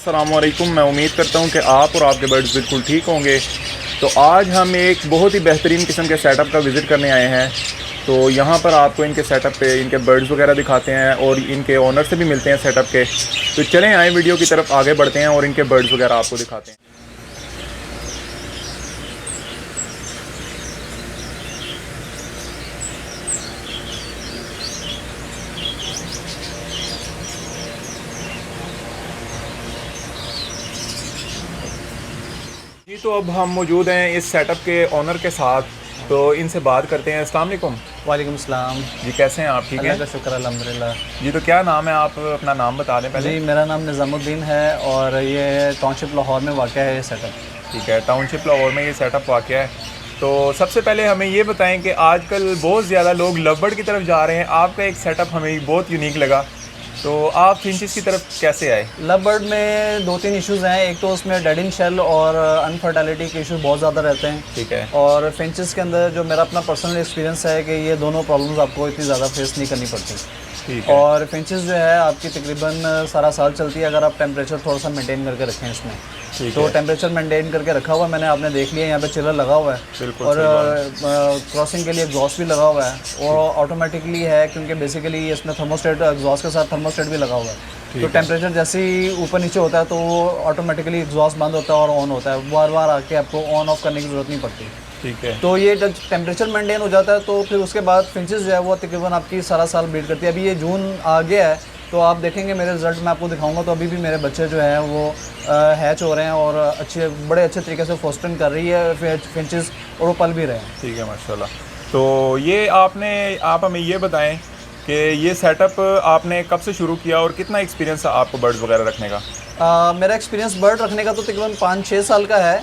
अस्सलामुअलैकुम। मैं उम्मीद करता हूँ कि आप और आपके बर्ड्स बिल्कुल ठीक होंगे। तो आज हम एक बहुत ही बेहतरीन किस्म के सेटअप का विज़िट करने आए हैं। तो यहाँ पर आपको इनके सेटअप पे इनके बर्ड्स वगैरह दिखाते हैं और इनके ओनर से भी मिलते हैं सेटअप के। तो चलें आए वीडियो की तरफ आगे बढ़ते हैं और इनके बर्ड्स वगैरह आपको दिखाते हैं। जी, तो अब हम मौजूद हैं इस सेटअप के ओनर के साथ, तो इनसे बात करते हैं। अस्सलाम वालेकुम। वालेकुम सलाम। जी, कैसे हैं आप? ठीक अल्लाह हैं? का शुक्र अल्हम्दुलिल्लाह। जी, तो क्या नाम है? आप अपना नाम बता दें पहले। जी, मेरा नाम निज़ामुद्दीन है और ये टाउनशिप लाहौर में वाक़या है ये सेटअप। ठीक है, टाउनशिप लाहौर में ये सेटअप वाक़ है। तो सबसे पहले हमें ये बताएं कि आजकल बहुत ज़्यादा लोग लवबर्ड की तरफ जा रहे हैं। आपका एक सेटअप हमें बहुत यूनिक लगा, तो आप फिंचेस की तरफ कैसे आए? लवबर्ड में दो तीन इश्यूज़ हैं। एक तो उसमें डेड इन शेल और अनफर्टिलिटी के इशू बहुत ज़्यादा रहते हैं। ठीक है। और फिंचेस के अंदर जो मेरा अपना पर्सनल एक्सपीरियंस है कि ये दोनों प्रॉब्लम्स आपको इतनी ज़्यादा फेस नहीं करनी पड़ती। ठीक है। और फिंचेस जो है आपकी तकरीबन सारा साल चलती है अगर आप टेम्परेचर थोड़ा सा मेंटेन करके रखें इसमें। तो टेम्परेचर मेंटेन करके रखा हुआ है मैंने, आपने देख लिया यहाँ पे चिलर लगा हुआ है। बिल्कुल। और क्रॉसिंग के लिए एग्जॉस्ट भी लगा हुआ है और ऑटोमेटिकली है क्योंकि बेसिकली इसमें थर्मोस्टेट एग्जॉस्ट के साथ थर्मोस्टेट भी लगा हुआ है। तो टेम्परेचर जैसे ही ऊपर नीचे होता है तो वो ऑटोमेटिकली एग्जॉस्ट बंद होता है और ऑन होता है। बार बार आके आपको ऑन ऑफ करने की ज़रूरत नहीं पड़ती। ठीक है। तो ये जब टेम्परेचर मेंटेन हो जाता है तो फिर उसके बाद फिंचेस जो है वो तकरीबन आपकी सारा साल ब्रीड करती है। अभी ये जून आ गया है तो आप देखेंगे मेरे रिजल्ट मैं आपको दिखाऊंगा। तो अभी भी मेरे बच्चे जो हैं वो हैच हो रहे हैं और बड़े अच्छे तरीके से फोस्टरिंग कर रही है फिंचेस और वो पल भी रहे हैं। ठीक है, माशाल्लाह। तो ये आप हमें ये बताएं कि ये सेटअप आपने कब से शुरू किया और कितना एक्सपीरियंस है आपको बर्ड्स वगैरह रखने का? मेरा एक्सपीरियंस बर्ड रखने का तो तकरीबन 5-6 साल का है।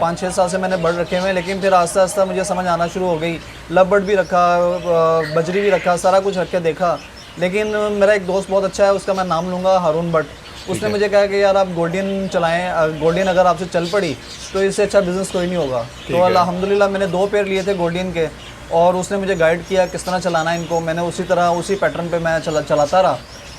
5-6 साल से मैंने बर्ड रखे हुए हैं, लेकिन फिर आस्ता आस्ता मुझे समझ आना शुरू हो गई। लव बर्ड भी रखा, बजरी भी रखा, सारा कुछ रख के देखा। लेकिन मेरा एक दोस्त बहुत अच्छा है, उसका मैं नाम लूँगा हारून भट्ट। उसने मुझे कहा कि यार आप गोल्डन चलाएं, गोल्डन अगर आपसे चल पड़ी तो इससे अच्छा बिज़नेस कोई नहीं होगा। तो अल्हम्दुलिल्लाह मैंने 2 पेयर लिए थे गोल्डन के और उसने मुझे गाइड किया किस तरह चलाना है इनको। मैंने उसी तरह उसी पैटर्न पे मैं चलाता रहा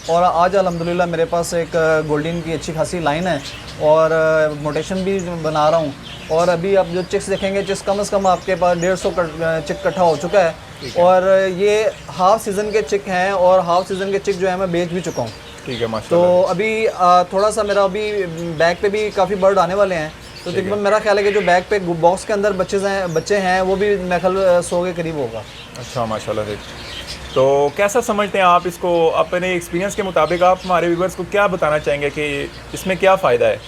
और आज अल्हम्दुलिल्लाह मेरे पास एक गोल्डन की अच्छी खासी लाइन है और मोटेशन भी बना रहा हूँ। और अभी आप जो चिक्स देखेंगे, चिक्स कम से कम आपके पास 150 चिक इकट्ठा हो चुका है। और ये हाफ सीज़न के चिक हैं और हाफ सीज़न के चिक जो है मैं बेच भी चुका हूँ। ठीक है, माशाल्लाह। तो अभी थोड़ा सा मेरा अभी बैग पे भी काफ़ी बर्ड आने वाले हैं। तो तकरीबन मेरा ख्याल है कि जो बैग पे बॉक्स के अंदर बच्चे हैं वो भी मेरे ख्याल 100 के करीब होगा। अच्छा, माशाल्लाह। तो कैसा समझते हैं आप इसको? अपने एक्सपीरियंस के मुताबिक आप हमारे व्यूवर्स को क्या बताना चाहेंगे कि इसमें क्या फ़ायदा है?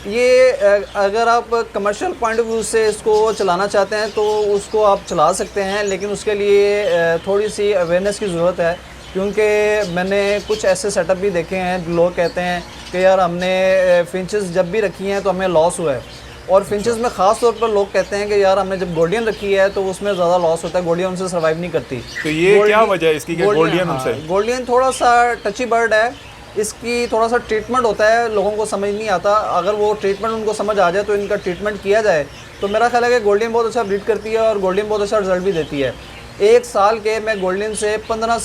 ये अगर आप कमर्शियल पॉइंट ऑफ व्यू से इसको चलाना चाहते हैं तो उसको आप चला सकते हैं, लेकिन उसके लिए थोड़ी सी अवेयरनेस की ज़रूरत है। क्योंकि मैंने कुछ ऐसे सेटअप भी देखे हैं, लोग कहते हैं कि यार हमने फिंचेस जब भी रखी हैं तो हमें लॉस हुआ है। और फिंचेस में ख़ास तौर पर लोग कहते हैं कि यार हमने जब गोल्डियन रखी है तो उसमें ज़्यादा लॉस होता है, गोल्डियन उनसे सर्वाइव नहीं करती। तो ये क्या वजह है इसकी? गोल्डियन उनसे गोल्डियन थोड़ा सा टची बर्ड है, इसकी थोड़ा सा ट्रीटमेंट होता है, लोगों को समझ नहीं आता। अगर वो ट्रीटमेंट उनको समझ आ जाए तो इनका ट्रीटमेंट किया जाए तो मेरा ख्याल है कि गोल्डन बहुत अच्छा ब्रीड करती है और गोल्डन बहुत अच्छा रिजल्ट भी देती है। एक साल के मैं गोल्डन से 12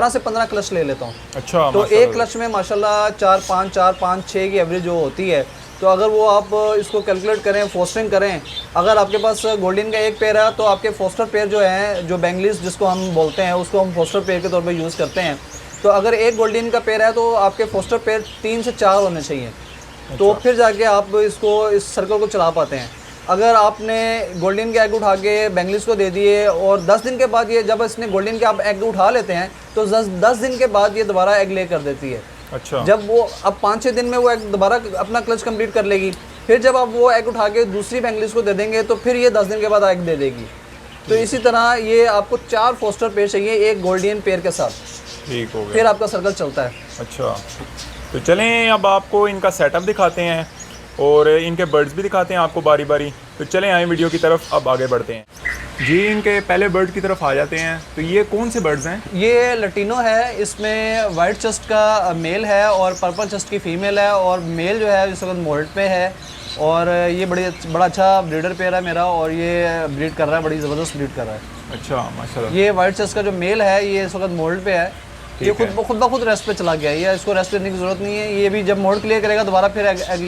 से 15 क्लच ले लेता हूँ। अच्छा। तो एक क्लच में माशाल्लाह 4-5-6 की एवरेज जो होती है। तो अगर वो आप इसको कैलकुलेट करें, फोस्टरिंग करें, अगर आपके पास गोल्डन का एक पेयर है तो आपके फोस्टर पेयर जो हैं, जो बेंगलीज जिसको हम बोलते हैं, उसको हम फोस्टर पेयर के तौर पे यूज़ करते हैं। तो अगर एक गोल्डन का पेयर है तो आपके फोस्टर पेयर 3 से 4 होने चाहिए। तो फिर जाके आप इस सर्कल को चला पाते हैं। अगर आपने गोल्डन के एग उठा के बेंगलीज को दे दिए और 10 दिन के बाद ये, जब इसने गोल्डन के आप एग उठा लेते हैं तो 10 दिन के बाद ये दोबारा एग ले कर देती है। अच्छा। जब वो अब 5-6 दिन में वो एग दोबारा अपना क्लच कंप्लीट कर लेगी, फिर जब आप वो एग उठा के दूसरी बेंगलीज को दे देंगे तो फिर ये 10 दिन के बाद एग दे देगी। तो इसी तरह ये आपको 4 फोस्टर पेयर चाहिए एक गोल्डन पेयर के साथ। ठीक हो गया। फिर आपका सर्कल चलता है। अच्छा, तो चलें अब आपको इनका सेटअप दिखाते हैं और इनके बर्ड्स भी दिखाते हैं आपको बारी बारी। तो चलें आए वीडियो की तरफ, अब आगे बढ़ते हैं। जी, इनके पहले बर्ड की तरफ आ जाते हैं। तो ये कौन से बर्ड्स हैं? ये लटीनो है, इसमें वाइट चेस्ट का मेल है और पर्पल चेस्ट की फ़ीमेल है। और मेल जो है इस वक्त मोल्ट पे है और ये बड़ा अच्छा ब्रीडर पेयर है मेरा और ये ब्रीड कर रहा है, बड़ी ज़बरदस्त ब्रीड कर रहा है। अच्छा, माशाल्लाह। ये वाइट चेस्ट का जो मेल है ये इस वक्त मोल्ट पे है ये खुद ब खुद रेस्ट पे चला गया, ये इसको रेस्ट करने की ज़रूरत नहीं है। ये भी जब मोड क्लियर करेगा दोबारा फिर एग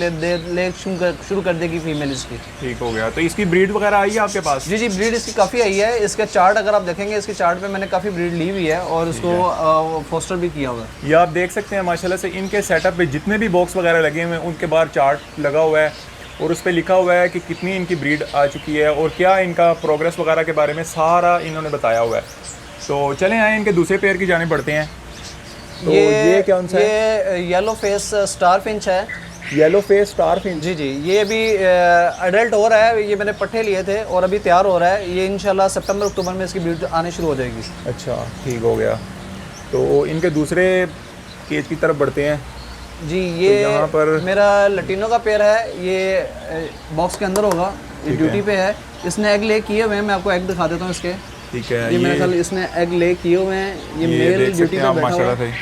ले शुरू कर देगी फीमेल इसकी। ठीक हो गया। तो इसकी ब्रीड वगैरह आई है आपके पास? जी जी, ब्रीड इसकी काफ़ी आई है। इसका चार्ट अगर आप देखेंगे, इसके चार्ट पे मैंने काफ़ी ब्रीड ली हुई है और इसको फोस्टर भी किया हुआ है। ये आप देख सकते हैं माशाल्लाह से इनके सेटअप पे जितने भी बॉक्स वगैरह लगे हुए हैं उनके बाहर चार्ट लगा हुआ है और उस पर लिखा हुआ है कि कितनी इनकी ब्रीड आ चुकी है और क्या इनका प्रोग्रेस वगैरह के बारे में सारा इन्होंने बताया हुआ है। तो चलें आए इनके दूसरे पेयर की जाने बढ़ते हैं। तो ये कौन सा है? ये येलो फेस स्टार फिंच है। Yellow face star finch? जी जी, ये अभी अडल्ट हो रहा है। ये मैंने पट्ठे लिए थे और अभी तैयार हो रहा है। ये इंशाल्लाह सितंबर अक्टूबर में इसकी ब्रीड आने शुरू हो जाएगी। अच्छा, ठीक हो गया। तो इनके दूसरे केज की तरफ बढ़ते हैं जी। ये तो यहाँ पर मेरा लटीनो का पेयर है। ये बॉक्स के अंदर होगा, ये ड्यूटी पे है। इसने एग ले किए हुए हैं, मैं आपको एग दिखा देता हूँ इसके। ठीक है, ये मेरे ख्याल इसने एग ले किए हुए हैं। ये मेल ड्यूटी पे बैठा हुआ है।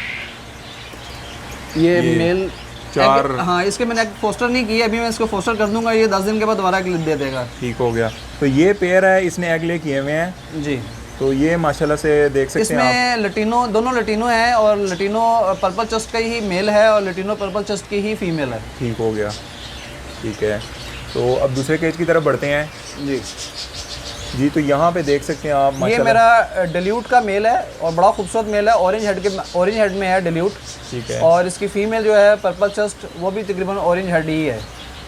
ये मेल 4। हाँ, इसके मैंने फोस्टर नहीं किया अभी, मैं इसको फोस्टर कर दूंगा। ये 10 दिन के बाद दोबारा दे देगा। ठीक हो गया। तो ये पेयर है, इसने एग ले किए हुए हैं जी। तो ये माशाल्लाह से देख सकते हैं आप। इसमें लटीनो, दोनों लटीनो है और लटीनो पर्पल चस्ट का ही मेल है और लटीनो पर्पल चस्ट की ही फीमेल है। ठीक हो गया, ठीक है। तो अब दूसरे केज की तरफ बढ़ते हैं जी जी। तो यहाँ पे देख सकते हैं आप ये माशाल्लाह। मेरा डिल्यूट का मेल है और बड़ा खूबसूरत मेल है। ऑरेंज हेड में है डिल्यूट। ठीक है। और इसकी फीमेल जो है पर्पल चस्ट, वो भी तकरीबन ऑरेंज हेड ही है।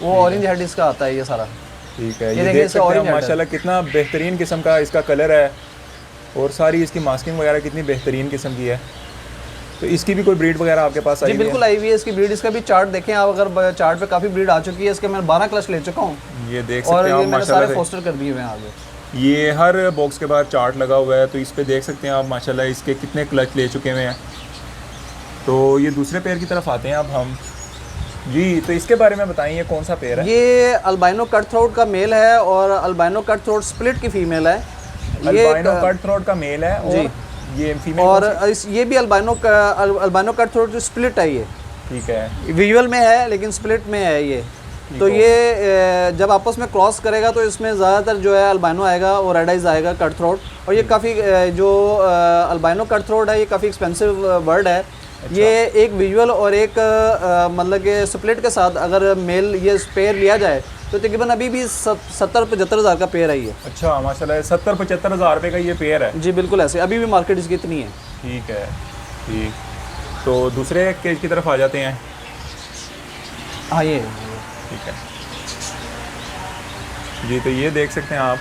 वो ऑरेंज हेड इसका आता है ये सारा। ठीक है, ये देख सकते हैं माशाल्लाह कितना बेहतरीन किस्म का इसका कलर है और सारी इसकी मास्किंग वगैरह कितनी बेहतरीन किस्म की है। तो इसकी भी कोई ब्रीड वगैरह आपके पास आई जी बिल्कुल आई हुई है इसकी ब्रीड। इसका भी चार्ट देखें आप, अगर चार्ट पे काफ़ी ब्रीड आ चुकी है। इसके मैं 12 क्लच ले चुका हूँ। ये देख और सकते हैं ये आप मैंने सारे माशाल्लाह फोस्टर कर दिए हुए हैं आगे। ये हर बॉक्स के बाद चार्ट लगा हुआ है। तो इस पे देख सकते हैं आप माशाल्लाह इसके कितने क्लच ले चुके हुए हैं। तो ये दूसरे पेयर की तरफ आते हैं अब हम जी। तो इसके बारे में बताइए कौन सा पेयर है? ये अल्बाइनो कट थ्रोट का मेल है और अल्बाइनो कट थ्रोट स्प्लिट की फीमेल है। अल्बाइनो कट थ्रोट का मेल है और ये फीमेल। और ये भी अल्बाइनो कट थ्रोट स्प्लिट है ये। ठीक है, विजुअल में है लेकिन स्प्लिट में है ये। तो ये जब आपस में क्रॉस करेगा तो इसमें ज़्यादातर जो है अल्बाइनो आएगा और रेड आइज आएगा कट थ्रोट। और ये काफ़ी जो अल्बाइनो कट थ्रोट है ये काफ़ी एक्सपेंसिव बर्ड है। अच्छा। ये एक विजुअल और एक मतलब कि स्प्लिट के साथ अगर मेल ये पेयर लिया जाए तो तकरीबन अभी भी 70-75 हज़ार का पेयर है ये। अच्छा माशाल्लाह, 70-75 हज़ार रुपये का ये पेयर है? जी बिल्कुल ऐसे, अभी भी मार्केट इसकी इतनी है। ठीक है, ठीक। तो दूसरे केज की तरफ आ जाते हैं। हाँ ये ठीक है जी। तो ये देख सकते हैं आप।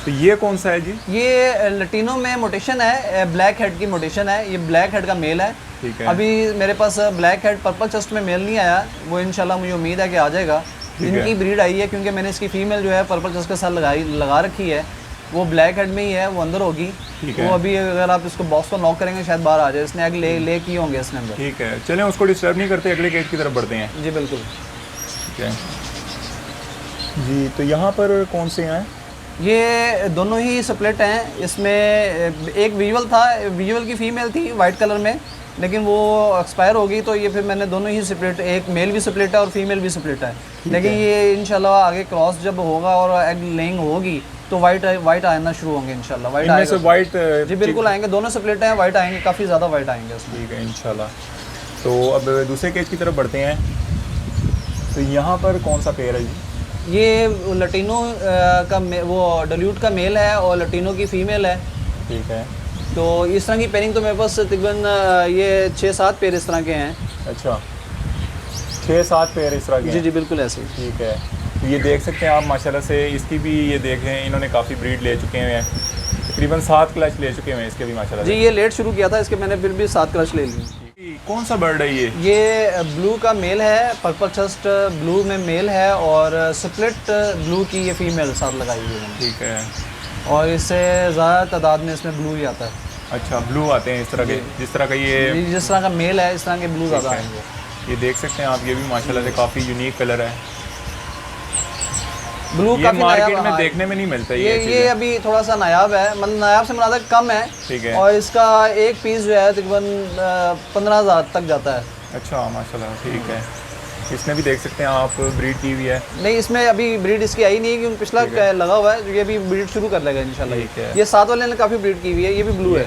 तो ये कौन सा है जी? ये लटीनो में मोटेशन है, ब्लैक हेड की मोटेशन है। ये ब्लैक हेड का मेल है। ठीक है। अभी मेरे पास ब्लैक हेड पर्पल चस्ट में मेल नहीं आया, वो इंशाल्लाह मुझे उम्मीद है कि आ जाएगा। इनकी ब्रीड आई है क्योंकि मैंने इसकी फीमेल जो है पर्पल चस्ट के साथ लगा रखी है। वो ब्लैक हेड में ही है, वो अंदर होगी। वो अभी अगर आप इसको बॉक्स को नॉक करेंगे शायद बाहर आ जाए। इसने एग ले किए होंगे इसने अंदर। ठीक है, चलें उसको डिस्टर्ब नहीं करते, अगले केज की तरफ बढ़ते हैं। जी बिल्कुल। ठीक है जी। तो यहाँ पर कौन से हैं? ये दोनों ही स्प्लिट हैं। इसमें एक विजुअल था, विजुअल की फीमेल थी वाइट कलर में, लेकिन वो एक्सपायर हो गई। तो ये फिर मैंने दोनों ही स्प्लिट, एक मेल भी स्प्लिट है और फीमेल भी स्प्लिट है। लेकिन ये इंशाल्लाह आगे क्रॉस जब होगा और एग लेइंग होगी तो वाइट आना शुरू होंगे इंशाल्लाह। वाइट जी बिल्कुल आएंगे, दोनों स्प्लिट हैं, वाइट आएंगे, काफ़ी ज़्यादा वाइट आएंगे उसमें। ठीक है इंशाल्लाह। तो अब दूसरे केज की तरफ बढ़ते हैं। तो यहाँ पर कौन सा पेयर है जी? ये लटीनो का वो डिल्यूट का मेल है और लटीनो की फीमेल है। ठीक है। तो इस तरह की पेयरिंग तो मेरे पास तकरीबन ये 6-7 पेयर इस तरह के हैं। अच्छा, 6-7 पेयर इस तरह के? जी जी बिल्कुल ऐसे ही। ठीक है। तो ये देख सकते हैं आप माशाल्लाह से इसकी भी, ये देखें इन्होंने काफ़ी ब्रीड ले चुके हैं, तकरीबन 7 क्लच ले चुके हैं इसके भी माशाल्लाह जी। ये लेट शुरू किया था इसके, मैंने फिर भी 7 क्लच ले ली। कौन सा बर्ड है ये? ये ब्लू का मेल है, पर्पल चस्ट ब्लू में मेल है और स्प्लिट ब्लू की ये फीमेल साथ लगाई हुई है। ठीक है। और इससे ज़्यादा तादाद में इसमें ब्लू ही आता है। अच्छा, ब्लू आते हैं इस तरह के, जिस तरह का ये जिस तरह का मेल है इस तरह के ब्लू ज़्यादा आएंगे। ये देख सकते हैं आप, ये भी माशाल्लाह से काफ़ी यूनिक कलर है। ब्लू ये काफी मार्केट में देखने में नहीं मिलता ये अभी थोड़ा सा नायाब है, मतलब नायाब से मुराद कम है। ठीक है। और इसका एक पीस जो है तकरीबन 15,000 तक जाता है। अच्छा माशाल्लाह, ठीक है। इसमें भी देख सकते हैं आप ब्रीड की हुई है। नहीं, इसमें अभी ब्रीड इसकी आई नहीं है क्योंकि पिछला लगा हुआ है। ये भी ब्रीड शुरू कर लेगा इंशाल्लाह। ये 7 वाले ने काफ़ी ब्रीड की हुई है। ये भी ब्लू है।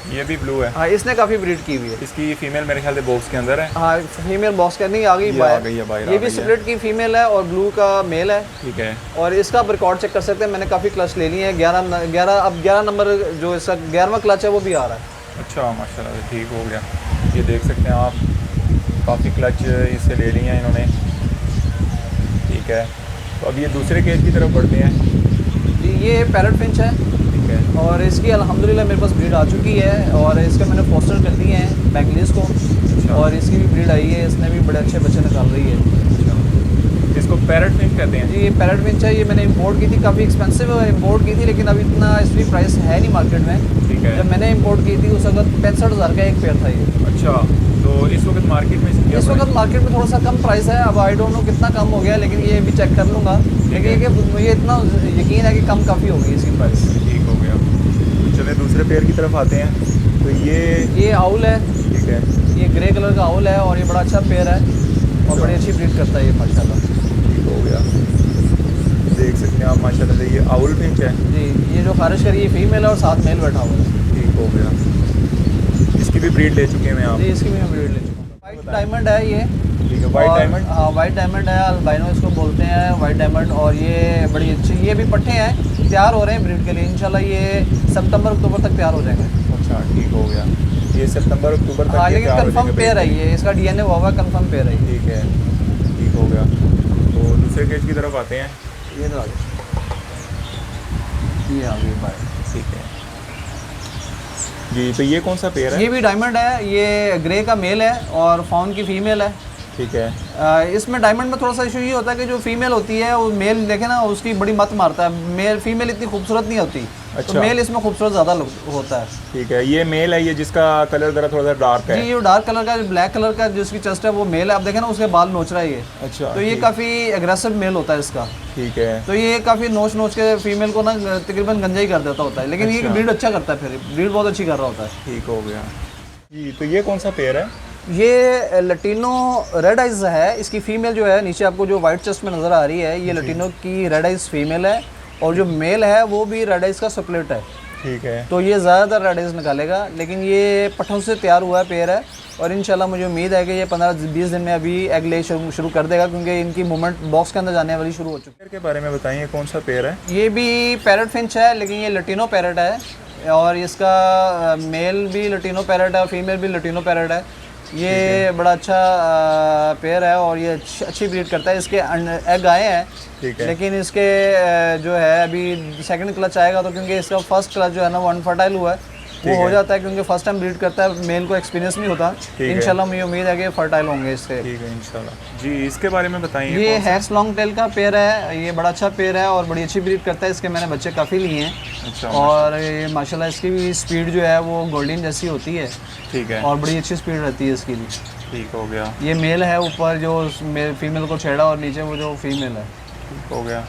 ये भी ब्लू है। हाँ, इसने काफ़ी ब्रीड की हुई है। इसकी फीमेल मेरे ख्याल से बॉक्स के अंदर है। हाँ, फीमेल बॉक्स का नहीं आ गई, ये आ गई है बाहर। ये भी स्प्लिट की फीमेल है और ब्लू का मेल है। ठीक है। और इसका आप रिकॉर्ड चेक कर सकते हैं, मैंने काफ़ी क्लच ले लिए हैं। 11 नंबर जो इसका 11वां क्लच है वो भी आ रहा है। अच्छा, माशाल्लाह से ठीक हो गया। ये देख सकते हैं आप, काफ़ी क्लच इससे ले लिए हैं इन्होंने। ठीक है, तो अब ये दूसरे केज की तरफ बढ़ते हैं। जी, ये पैरेट फिंच है। ठीक है। और इसकी अल्हम्दुलिल्लाह मेरे पास ब्रीड आ चुकी है और इसके मैंने पोस्टर कर दिए हैं बेंगलीज को। और इसकी भी ब्रीड आई है, इसने भी बड़े अच्छे बच्चे निकाल रही है। इसको पैरेट फिंच कहते हैं। जी, ये पैरेट फिंच है। ये मैंने इंपोर्ट की थी, काफ़ी एक्सपेंसिव इंपोर्ट की थी, लेकिन अभी इतना इसकी प्राइस है नहीं मार्केट में। ठीक है। जब मैंने इंपोर्ट की थी उस वक्त 65,000 का एक पेयर था ये। अच्छा, तो इस वक्त मार्केट में इस वक्त मार्केट में थोड़ा सा कम प्राइस है। अब आई डोंट नो कितना कम हो गया, लेकिन ये भी चेक कर लूँगा। लेकिन ये कि मुझे इतना यकीन है कि कम काफ़ी होगी इसकी प्राइस। ठीक हो गया। तो चलिए दूसरे पेयर की तरफ आते हैं। तो ये आउल है। ठीक है। ये ग्रे कलर का आउल है और ये बड़ा अच्छा पेयर है और बड़ी अच्छी ब्रीड करता है ये माशाल्लाह। ठीक हो गया, देख सकते हैं आप माशाल्लाह से। ये आउल फिंच है। जी, ये जो खारिश करी ये फीमेल है और साथ मेल बैठा हुआ है। ठीक हो गया। इसकी भी ब्रीड ले चुके हैं आप? जी, इसकी भी मैं ब्रीड ले चुका हूँ। वाइट डायमंड है ये। ठीक है, वाइट डायमंड। हाँ, वाइट डायमंड है, अल्बाइनो इसको बोलते हैं, वाइट डायमंड। और ये बड़ी अच्छी, ये भी पट्टे हैं, तैयार हो रहे हैं ब्रीड के लिए। इंशाल्लाह ये सितंबर अक्टूबर तक तैयार हो जाएंगे। अच्छा, ठीक हो गया। ये सितंबर अक्टूबर तक हाँ, ये लेकिन तैयार हो कंफर्म जाएंगे पेयर है breed ये, इसका डीएनए हुआ हुआ कंफर्म पेयर है ये। ठीक है, ठीक हो गया। तो दूसरे केज की तरफ आते हैं। ये तो आ गया, ये आ गई बाय। ठीक है जी। तो ये कौन सा पेयर है? ये भी डायमंड है। ये ग्रे का मेल है और फाउन की फीमेल है। ठीक है। इसमें डायमंड में थोड़ा सा इशू ये होता है कि जो फीमेल होती है वो मेल देखे ना उसकी बड़ी मत मारता है। मेल फीमेल इतनी खूबसूरत नहीं होती। अच्छा। तो मेल इसमें खूबसूरत ज़्यादा होता है। ठीक है, ये मेल है, ये जिसका कलर ज़रा थोड़ा सा डार्क है। जी, ये डार्क कलर का, ब्लैक कलर का जिसकी चेस्ट है वो मेल है। आप देखें ना उसके बाल नोच रहा है ये। अच्छा। तो ये काफ़ी एग्रेसिव मेल होता है इसका। ठीक है। तो ये काफ़ी नोच के फीमेल को ना तकरीबन गंजा ही कर देता होता है, लेकिन ये ब्रीड अच्छा करता है, फिर ब्रीड बहुत अच्छी कर रहा होता है। ठीक हो गया जी। तो ये कौन सा पेयर है? ये लटीनो रेड आइज है। इसकी फीमेल जो है, नीचे आपको जो वाइट चेस्ट में नज़र आ रही है, ये लटीनो की रेड आइज फीमेल है। और जो मेल है वो भी रेड आइज का स्प्लिट है। ठीक है। तो ये ज़्यादातर रेड आइज निकालेगा, लेकिन ये पट्ठों से तैयार हुआ है पेयर है। और इंशाल्लाह मुझे उम्मीद है कि ये 15-20 दिन में अभी एग ले शुरू कर देगा, क्योंकि इनकी मूवमेंट बॉक्स के अंदर जाने वाली शुरू हो चुकी है। पेयर के बारे में बताइए, कौन सा पेयर है? ये भी पैरेट फिंच है, लेकिन ये लटीनो पैरेट है। और इसका मेल भी लटीनो पैरेट है और फीमेल भी लटीनो पैरेट है। ये बड़ा अच्छा पेयर है और ये अच्छी ब्रीड करता है। इसके एग आए हैं। ठीक है। लेकिन इसके जो है अभी सेकंड क्लच आएगा, तो क्योंकि इसका फर्स्ट क्लच जो है ना वो अनफर्टाइल हुआ है, वो हो जाता है क्योंकि फर्स्ट टाइम ब्रीड करता है, मेल को एक्सपीरियंस नहीं होता। इंशाल्लाह मुझे उम्मीद है कि फर्टाइल होंगे इससे। ठीक है इंशाल्लाह जी। इसके बारे में बताइए। ये हैक्स लॉन्ग टेल का पेयर है। ये बड़ा अच्छा पेयर है और बड़ी अच्छी ब्रीड करता है। इसके मैंने बच्चे काफ़ी लिए हैं। अच्छा। और ये माशाल्लाह इसकी भी स्पीड जो है वो गोल्डन जैसी होती है। ठीक है। और बड़ी अच्छी स्पीड रहती है इसकी भी। ठीक हो गया। ये मेल है, ऊपर जो फीमेल को छेड़ा, और नीचे वो जो फीमेल है। ठीक हो गया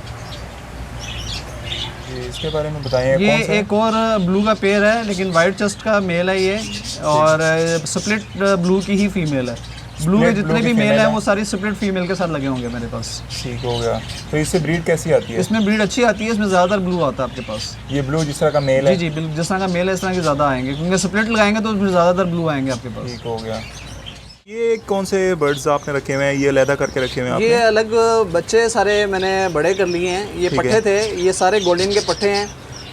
जी। इसके बारे में बताइए। ये कौन सा? एक और ब्लू का पेयर है, लेकिन वाइट चेस्ट का मेल है ये। और स्प्लिट ब्लू की ही फीमेल है। ब्लू के जितने भी मेल हैं वो सारी स्प्लिट फीमेल के साथ लगे होंगे मेरे पास। ठीक हो गया। तो इससे ब्रीड कैसी आती है? इसमें ब्रीड अच्छी आती है। इसमें ज़्यादातर ब्लू आता है आपके पास। ये ब्लू जिस तरह का मेल है? जी, बिल्कुल जिस तरह का मेल है इस तरह के ज़्यादा आएंगे, क्योंकि स्प्लिट लगाएंगे तो फिर ज़्यादातर ब्लू आएंगे आपके पास। ठीक हो गया। ये कौन से बर्ड्स आपने रखे हुए हैं? ये अलहदा करके रखे हुए हैं आपने? ये अलग बच्चे सारे मैंने बड़े कर लिए हैं। ये पट्ठे थे, ये सारे गोल्डन के पट्ठे हैं।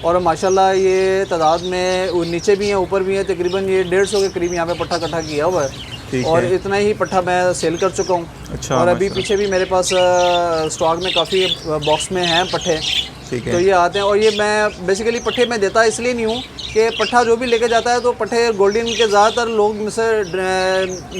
और माशाल्लाह ये तादाद में नीचे भी हैं ऊपर भी हैं, तकरीबन ये 150 के करीब यहाँ पे पट्ठा इकट्ठा किया हुआ है। और इतना ही पट्ठा मैं सेल कर चुका हूँ। अच्छा। और अभी पीछे भी मेरे पास स्टॉक में काफ़ी बॉक्स में हैं पट्ठे। ठीक है। तो ये आते हैं। और ये मैं बेसिकली पट्ठे में देता इसलिए नहीं हूँ कि पट्ठा जो भी लेके जाता है तो पट्ठे गोल्डन के ज़्यादातर लोग मुझसे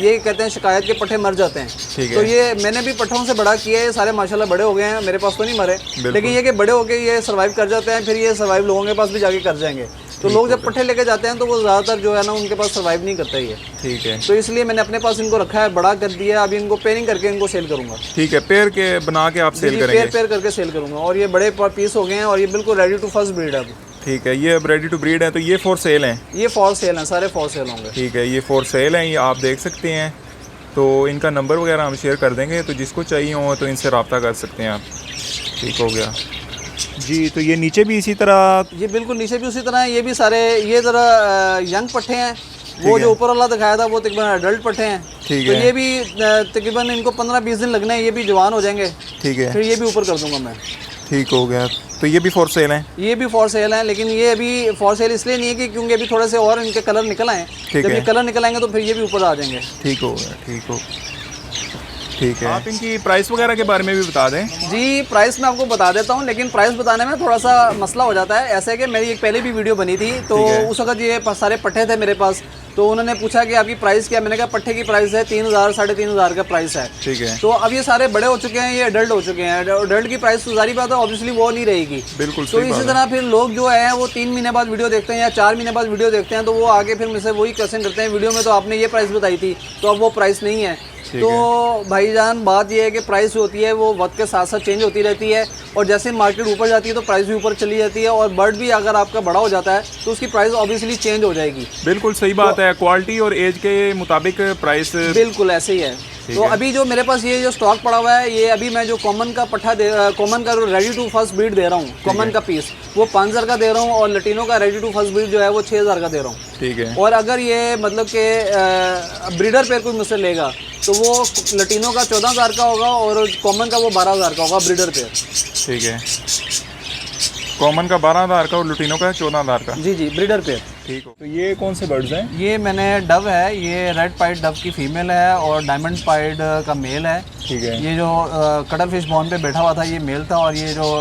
ये कहते हैं शिकायत के पट्ठे मर जाते हैं। ठीक है। तो ये मैंने भी पट्ठों से बड़ा किया है। सारे माशाल्लाह बड़े हो गए हैं, मेरे पास तो नहीं मरे, लेकिन ये कि बड़े होके ये सर्वाइव कर जाते हैं। फिर ये सर्वाइव लोगों के पास भी जाके कर जाएंगे। तो लोग जब पट्ठे लेके जाते हैं तो वो ज़्यादातर जो है ना उनके पास सर्वाइव नहीं करता ये। ठीक है। तो इसलिए मैंने अपने पास इनको रखा है, बड़ा कर दिया। अभी इनको पेयरिंग करके इनको सेल करूँगा। ठीक है। पेयर के बना के आप सेल करेंगे? पेयर करके सेल करूँगा। और ये बड़े पीस हो गए हैं और ये बिल्कुल रेडी टू फर्स्ट ब्रीड है अब। ठीक है। ये अब रेडी टू ब्रीड है। तो ये फॉर सेल हैं? ये फॉर सेल हैं, सारे फॉर सेल होंगे। ठीक है। ये फॉर सेल हैं, ये आप देख सकते हैं। तो इनका नंबर वगैरह हम शेयर कर देंगे, तो जिसको चाहिए हो तो इनसे रब्ता कर सकते हैं आप। ठीक हो गया। जी, तो ये नीचे भी इसी तरह? ये बिल्कुल नीचे भी उसी तरह है। ये भी सारे ये ज़रा यंग पट्ठे हैं। वो जो ऊपर वाला दिखाया था वो तकरीबन अडल्ट पट्ठे हैं। ठीक तो है। ये भी तकरीबन इनको 15-20 दिन लगने हैं, ये भी जवान हो जाएंगे। ठीक है, फिर ये भी ऊपर कर दूंगा मैं। ठीक हो गया। तो ये भी फॉर सेल हैं? ये भी फॉर सेल है, लेकिन ये अभी फॉर सेल इसलिए नहीं है कि क्योंकि अभी थोड़े से और इनके कलर निकल आए। ठीक जब है। ये कलर निकल आएंगे तो फिर ये भी ऊपर आ जाएंगे। ठीक हो गया, ठीक हो, ठीक है। आप इनकी प्राइस वगैरह के बारे में भी बता दें। जी, प्राइस मैं आपको बता देता हूँ, लेकिन प्राइस बताने में थोड़ा सा मसला हो जाता है। ऐसे कि मेरी एक पहले भी वीडियो बनी थी, तो उस वक्त ये सारे पट्ठे थे मेरे पास, तो उन्होंने पूछा कि आपकी प्राइस क्या। मैंने कहा पट्ठे की प्राइस है 3000 3,500 का प्राइस है। ठीक है। तो अब ये सारे बड़े हो चुके हैं, ये अडल्ट हो चुके हैं। अडल्ट की प्राइस तो जारी बात है ऑब्वियसली वो नहीं रहेगी। बिल्कुल तो इसी तरह फिर लोग जो है वो 3 महीने बाद वीडियो देखते हैं या 4 महीने बाद वीडियो देखते हैं, तो वो आगे फिर मुझसे वही क्वेश्चन करते हैं, वीडियो में तो आपने ये प्राइस बताई थी, तो अब वो प्राइस नहीं है। तो भाईजान बात ये है कि प्राइस होती है वो वक्त के साथ साथ चेंज होती रहती है, और जैसे मार्केट ऊपर जाती है तो प्राइस भी ऊपर चली जाती है, और बर्ड भी अगर आपका बड़ा हो जाता है तो उसकी प्राइस ऑब्वियसली चेंज हो जाएगी। बिल्कुल सही बात है, क्वालिटी और एज के मुताबिक प्राइस बिल्कुल ऐसे ही है। तो अभी जो मेरे पास ये जो स्टॉक पड़ा हुआ है, ये अभी मैं जो कॉमन का पट्ठा कॉमन का रेडी टू फर्स्ट ब्रीड दे रहा हूँ, कॉमन का पीस वो 5000 का दे रहा हूँ, और लटीनो का रेडी टू फर्स्ट ब्रीड जो है वो 6000 का दे रहा हूँ। ठीक है। और अगर ये मतलब कि ब्रीडर पेयर कोई मुझसे लेगा तो वो लटीनो का 14000 का होगा, और कॉमन का वो 12000 का होगा ब्रीडर पेयर। ठीक है, कॉमन का 12000 का और लुटिनो का 14000 का। जी जी, ब्रीडर पेयर। ठीक हो। तो ये कौन से बर्ड्स हैं? ये मैंने डव है, ये रेड पाइड डव की फीमेल है और डायमंड पाइड का मेल है। ठीक है। ये जो कटल फिश बॉन पे बैठा हुआ था ये मेल था, और ये जो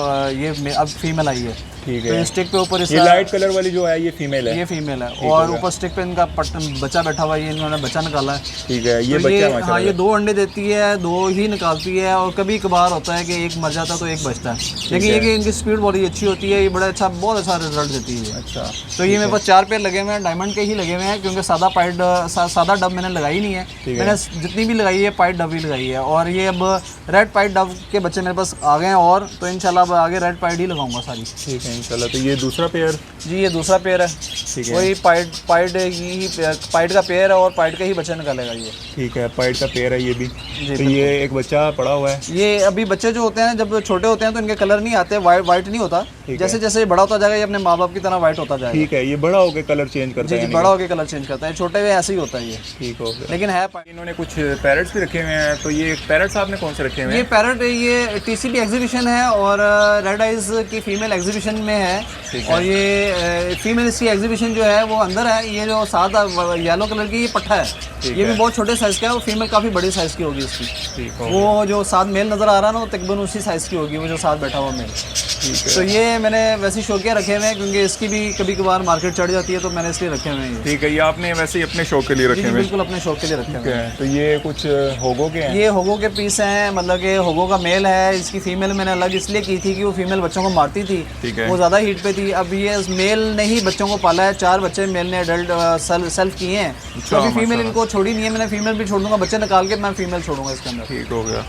अब फीमेल आई है। ठीक तो है। स्टिक पे ऊपर ये लाइट कलर वाली जो है ये फीमेल है? ये फीमेल है, और ऊपर स्टिक पे इनका बच्चा बैठा हुआ है, ये इन्होंने बच्चा निकाला है। ठीक है। ये तो बच्चा ये माशाल्लाह। हाँ, ये 2 अंडे देती है, 2 ही निकालती है, और कभी कभार होता है कि एक मर जाता है तो एक बचता है, लेकिन ये कि इनकी स्पीड बड़ी अच्छी होती है, ये बड़ा अच्छा बहुत अच्छा रिजल्ट देती है। अच्छा। तो ये मेरे पास 4 पेयर लगे हुए हैं, डायमंड के ही लगे हुए हैं, क्योंकि सादा डब मैंने लगाई नहीं है। मैंने जितनी भी लगाई है पाइड डब ही लगाई है, और ये अब रेड पाइड डब के बच्चे मेरे पास आ गए हैं, और तो इंशाल्लाह अब आगे रेड पाइड ही लगाऊंगा सारी। ठीक है इंशाल्लाह। तो ये दूसरा पेयर? जी, ये दूसरा पेयर है। ठीक है। वही पाइड का पेयर है, और पाइड का ही बच्चा निकालेगा ये। ठीक है, पाइड का पेयर है ये भी। जी, तो ये एक बच्चा पड़ा हुआ है। ये अभी बच्चे जो होते हैं जब छोटे होते हैं तो इनके कलर नहीं आते, वाइट नहीं होता। जैसे जैसे ये बड़ा होता जाएगा ये अपने माँ बाप की तरह वाइट होता जाएगा। ठीक है। ये बड़ा होकर कलर चेंज करता है? जी, बड़ा होकर कलर चेंज करता है, छोटे में ऐसे ही होता है ये। ठीक हो गया। लेकिन है इन्होंने कुछ पैरट्स भी रखे हुए हैं, तो ये पैरट्स आपने कौन से रखे हुए हैं? ये पैरट ये TCB एग्जीबिशन है, और रेड आइज की फीमेल एग्जीबिशन में है, और ये फीमेल इसकी एग्जीबिशन जो है वो अंदर है। ये जो सादा येलो कलर की ये पट्ठा है, ये भी बहुत छोटे साइज़ का है, वो फीमेल काफ़ी बड़ी साइज़ की होगी इसकी। ठीक हो। वो जो साथ मेल नज़र आ रहा है ना, वो तकरीबन उसी साइज़ की होगी, वो जो साथ बैठा हुआ मेल। ठीक है। तो ये मैंने वैसे शौकिया रखे हुए हैं, क्योंकि इसकी भी कभी कभार मार्केट चढ़ जाती है, तो मैंने इसलिए रखे हुए हैं। ठीक है। ये आपने वैसे ही अपने शौक के लिए रखे हुए हैं? बिल्कुल अपने शौक के लिए रखे हुए हैं। तो ये कुछ होगो के हैं? ये होगो के पीस हैं, मतलब कि होगो का मेल है। इसकी फीमेल मैंने अलग इसलिए की थी कि वो फीमेल बच्चों को मारती थी। ठीक है। वो ज़्यादा हीट पे थी। अब ये मेल ने ही बच्चों को पाला है, 4 बच्चे मेल ने अडल्ट सेल्फ किए हैं। तो अभी फीमेल इनको छोड़ी नहीं है, मैंने फीमेल भी छोड़ दूंगा, बच्चे निकाल के मैं फीमेल छोड़ूंगा इसके अंदर। ठीक हो गया,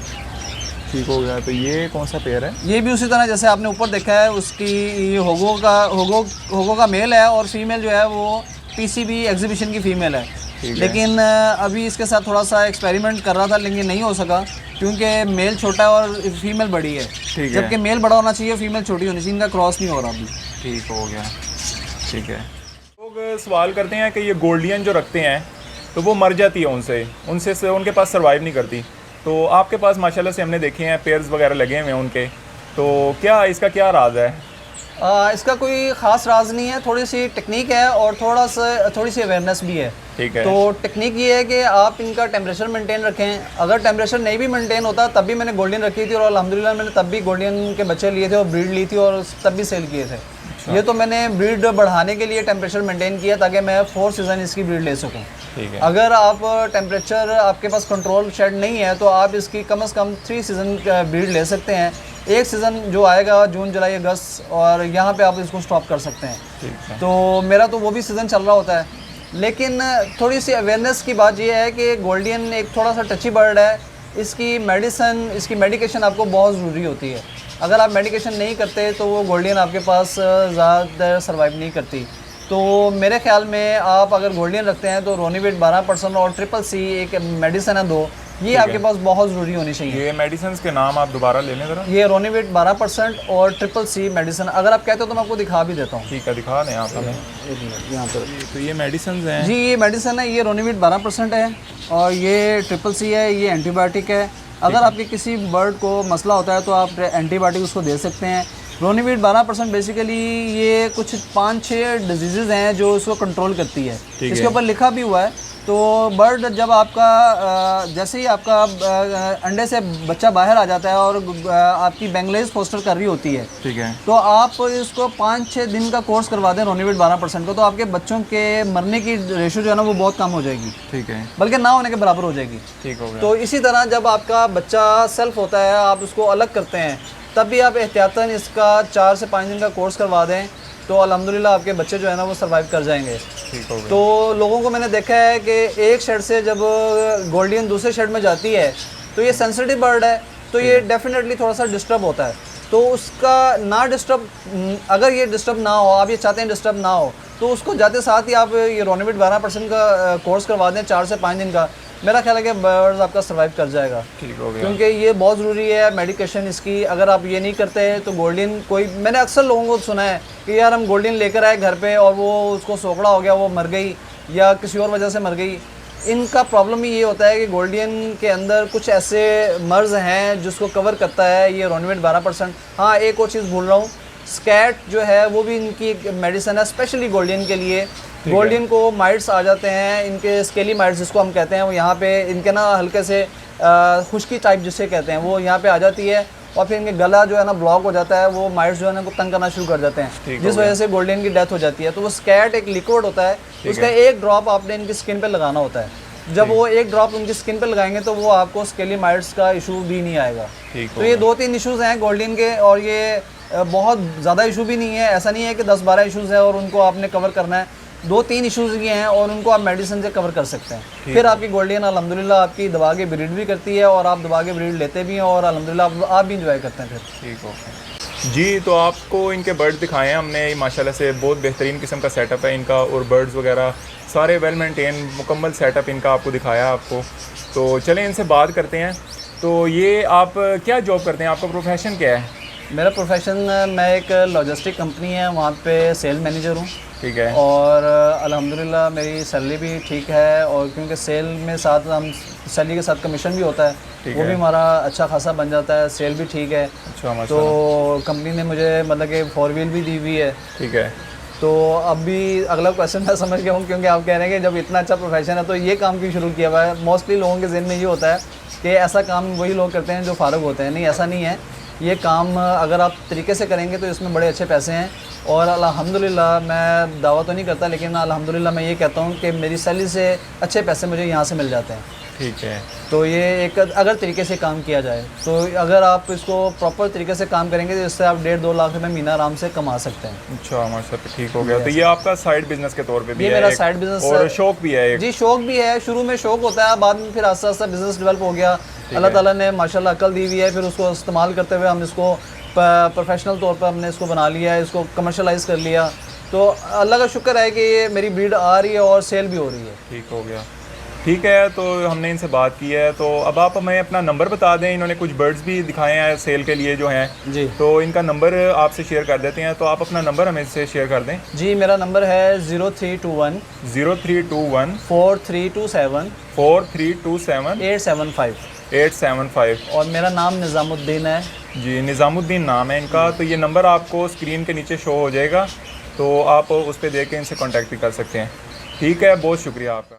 ठीक हो गया। तो ये कौन सा पेयर है? ये भी उसी तरह जैसे आपने ऊपर देखा है, उसकी ये होगो का मेल है, और फीमेल जो है वो PCB एग्जीबिशन की फीमेल है। लेकिन अभी इसके साथ थोड़ा सा एक्सपेरिमेंट कर रहा था, लेकिन नहीं हो सका, क्योंकि मेल छोटा है और फीमेल बड़ी है। जबकि मेल बड़ा होना चाहिए, फीमेल छोटी होनी चाहिए, इनका क्रॉस नहीं हो रहा अभी। ठीक हो गया, ठीक है। लोग सवाल करते हैं कि ये गोल्डियन जो रखते हैं तो वो मर जाती है उनसे उनके पास सर्वाइव नहीं करती। तो आपके पास माशाल्लाह से हमने देखे हैं पेयर्स वगैरह लगे हुए हैं उनके, तो क्या इसका क्या राज है? इसका कोई ख़ास राज नहीं है, थोड़ी सी टेक्निक है और थोड़ी सी अवेयरनेस भी है। ठीक है। तो टेक्निक ये है कि आप इनका टेम्परेचर मेंटेन रखें। अगर टेम्परेचर नहीं भी मेंटेन होता तब भी मैंने गोल्डियन रखी थी, और अल्हम्दुलिल्लाह मैंने तब भी गोल्डियन के बच्चे लिए थे और ब्रीड ली थी, और तब भी सेल किए थे। ये तो मैंने ब्रीड बढ़ाने के लिए टेम्परेचर मेंटेन किया ताकि मैं 4 सीज़न इसकी ब्रीड ले सकूं। ठीक है। अगर आप टेम्परेचर आपके पास कंट्रोल शेड नहीं है तो आप इसकी कम से कम 3 सीज़न ब्रीड ले सकते हैं। एक सीज़न जो आएगा जून जुलाई अगस्त, और यहाँ पे आप इसको स्टॉप कर सकते हैं। ठीक है। तो मेरा तो वो भी सीज़न चल रहा होता है, लेकिन थोड़ी सी अवेयरनेस की बात ये है कि गोल्डियन एक थोड़ा सा टची बर्ड है। इसकी मेडिकेशन आपको बहुत ज़रूरी होती है। अगर आप मेडिकेशन नहीं करते तो वो गोल्डियन आपके पास ज़्यादा सर्वाइव नहीं करती। तो मेरे ख्याल में आप अगर गोल्डियन रखते हैं तो रोनिवेट 12% और CCC एक मेडिसिन है 2, ये आपके पास बहुत ज़रूरी होनी चाहिए। ये मेडिसिन के नाम आप दोबारा ले लें ज़रा। ये रोनिवेट 12% और ट्रिपल सी मेडिसिन, अगर आप कहते हो तो मैं आपको दिखा भी देता हूँ। ठीक है, दिखा दें आप हमें। एक मिनट यहाँ पर। तो ये मेडिसिन हैं जी, ये मेडिसिन है, ये रोनिवेट 12% है और ये ट्रिपल सी है, ये एंटीबायोटिक है। अगर आपके किसी बर्ड को मसला होता है तो आप एंटीबायोटिक उसको दे सकते हैं। रोनिवेट 12% बेसिकली ये कुछ 5-6 डिजीज़ हैं जो उसको कंट्रोल करती है। इसके ऊपर लिखा भी हुआ है। तो बर्ड जब आपका जैसे ही आपका अंडे से बच्चा बाहर आ जाता है और आपकी बेंगलेज फोस्टर कर रही होती है, ठीक है, तो आप इसको 5-6 दिन का कोर्स करवा दें रोनिवेट 12% को, तो आपके बच्चों के मरने की रेशो जो है ना वो बहुत कम हो जाएगी। ठीक है, बल्कि ना होने के बराबर हो जाएगी। ठीक हो गया। तो इसी तरह जब आपका बच्चा सेल्फ होता है, आप उसको अलग करते हैं, तब भी आप एहतियातन इसका 4 से 5 दिन का कोर्स करवा दें, तो अल्हम्दुलिल्लाह आपके बच्चे जो है ना वो सर्वाइव कर जाएंगे। ठीक हो गया। तो लोगों को मैंने देखा है कि एक शेड से जब गोल्डियन दूसरे शेड में जाती है तो ये सेंसिटिव बर्ड है, तो ये डेफिनेटली थोड़ा सा डिस्टर्ब होता है। तो उसका ना डिस्टर्ब, अगर ये डिस्टर्ब ना हो, आप ये चाहते हैं डिस्टर्ब ना हो, तो उसको जाते साथ ही आप ये रोनिवेट 12% का कोर्स करवा दें 4 से 5 दिन का। मेरा ख्याल है कि बर्ड आपका सर्वाइव कर जाएगा। ठीक हो गया। क्योंकि ये बहुत ज़रूरी है मेडिकेशन इसकी। अगर आप ये नहीं करते हैं तो गोल्डन, कोई मैंने अक्सर लोगों को सुना है कि यार हम गोल्डन लेकर आए घर पे और वो उसको सोकड़ा हो गया, वो मर गई या किसी और वजह से मर गई। इनका प्रॉब्लम ही ये होता है कि गोल्डन के अंदर कुछ ऐसे मर्ज़ हैं जिसको कवर करता है ये रोनिवेट 12%। हाँ, एक और चीज़ भूल रहा हूँ, स्कैट जो है वो भी इनकी मेडिसिन है स्पेशली गोल्डन के लिए। गोल्डन को माइट्स आ जाते हैं, इनके स्केली माइट्स जिसको हम कहते हैं, वो यहाँ पे इनके ना हल्के से खुश्की टाइप जिसे कहते हैं वो यहाँ पे आ जाती है और फिर इनके गला जो है ना ब्लॉक हो जाता है, वो माइट्स जो है ना को तंग करना शुरू कर जाते हैं, जिस वजह से गोल्डन की डेथ हो जाती है। तो वो स्कैट एक लिक्विड होता है, उसका एक ड्रॉप आपने इनकी स्किन पे लगाना होता है। जब वो एक ड्रॉप उनकी स्किन पे लगाएंगे तो वो आपको स्केली माइट्स का इशू भी नहीं आएगा। तो ये 2-3 इशूज़ हैं गोल्डन के, और ये बहुत ज़्यादा इशू भी नहीं है। ऐसा नहीं है कि 10-12 इशूज़ हैं और उनको आपने कवर करना है। 2-3 इशूज़ ये हैं और उनको आप मेडिसिन से कवर कर सकते हैं। फिर आपकी गोल्डन अल्हम्दुलिल्लाह आपकी दबा के ब्रीड भी करती है और आप दबा के ब्रीड लेते भी हैं और अल्हम्दुलिल्लाह आप भी इंजॉय करते हैं फिर। ठीक हो जी। तो आपको इनके बर्ड दिखाए हैं हमने, माशाल्लाह से बहुत बेहतरीन किस्म का सेटअप है इनका, और बर्ड्स वगैरह सारे वेल मेंटेन मुकम्मल सेटअप इनका आपको दिखाया आपको। तो चलें इनसे बात करते हैं। तो ये आप क्या जॉब करते हैं, आपका प्रोफेशन क्या है? मेरा प्रोफेशन, मैं एक लॉजिस्टिक कंपनी है वहाँ पे सेल मैनेजर हूँ। ठीक है। और अल्हम्दुलिल्लाह मेरी सैलरी भी ठीक है, और क्योंकि सेल में साथ हम सैलरी के साथ कमीशन भी होता है, वो भी हमारा अच्छा खासा बन जाता है, सेल भी ठीक है। अच्छा, तो कंपनी ने मुझे मतलब कि 4 व्हील भी दी हुई है। ठीक है। तो अब भी अगला क्वेश्चन मैं समझ गया हूँ, क्योंकि आप कह रहे हैं कि जब इतना अच्छा प्रोफेशन है तो ये काम क्यों शुरू किया हुआ है। मोस्टली लोगों के जहन में ये होता है कि ऐसा काम वही लोग करते हैं जो फारुग होते हैं। नहीं, ऐसा नहीं है। ये काम अगर आप तरीके से करेंगे तो इसमें बड़े अच्छे पैसे हैं। और अल्हम्दुलिल्लाह, मैं दावा तो नहीं करता, लेकिन अल्हम्दुलिल्लाह मैं ये कहता हूँ कि मेरी सैलरी से अच्छे पैसे मुझे यहाँ से मिल जाते हैं। ठीक है। तो ये एक अगर तरीके से काम किया जाए, तो अगर आप इसको प्रॉपर तरीके से काम करेंगे तो इससे आप 1.5-2 लाख रुपए महीना आराम से कमा सकते हैं। अच्छा, माशाल्लाह, ठीक हो गया। तो ये आपका साइड बिजनेस के तौर पे भी ये है? मेरा साइड बिजनेस और शौक भी है एक? जी, शौक भी है। शुरू में शौक होता है, बाद में फिर आस्ता आस्ता बिजनेस डेवलप हो गया। अल्लाह ताला ने माशाल्लाह अकल दी हुई है, फिर उसको इस्तेमाल करते हुए हम इसको प्रोफेशनल तौर पर हमने इसको बना लिया है, इसको कमर्शलाइज़ कर लिया। तो अल्लाह का शुक्र है कि ये मेरी ब्रीड आ रही है और सेल भी हो रही है। ठीक हो गया। ठीक है, तो हमने इनसे बात की है। तो अब आप हमें अपना नंबर बता दें। इन्होंने कुछ बर्ड्स भी दिखाए हैं सेल के लिए जो हैं जी, तो इनका नंबर आपसे शेयर कर देते हैं। तो आप अपना नंबर हमें से शेयर कर दें। जी, मेरा नंबर है 0321 4327 875 875 और मेरा नाम निज़ामुद्दीन है। जी, निज़ामुद्दीन नाम है इनका। तो ये नंबर आपको स्क्रीन के नीचे शो हो जाएगा, तो आप उस पर देख के इनसे कॉन्टैक्ट भी कर सकते हैं। ठीक है, बहुत शुक्रिया आपका।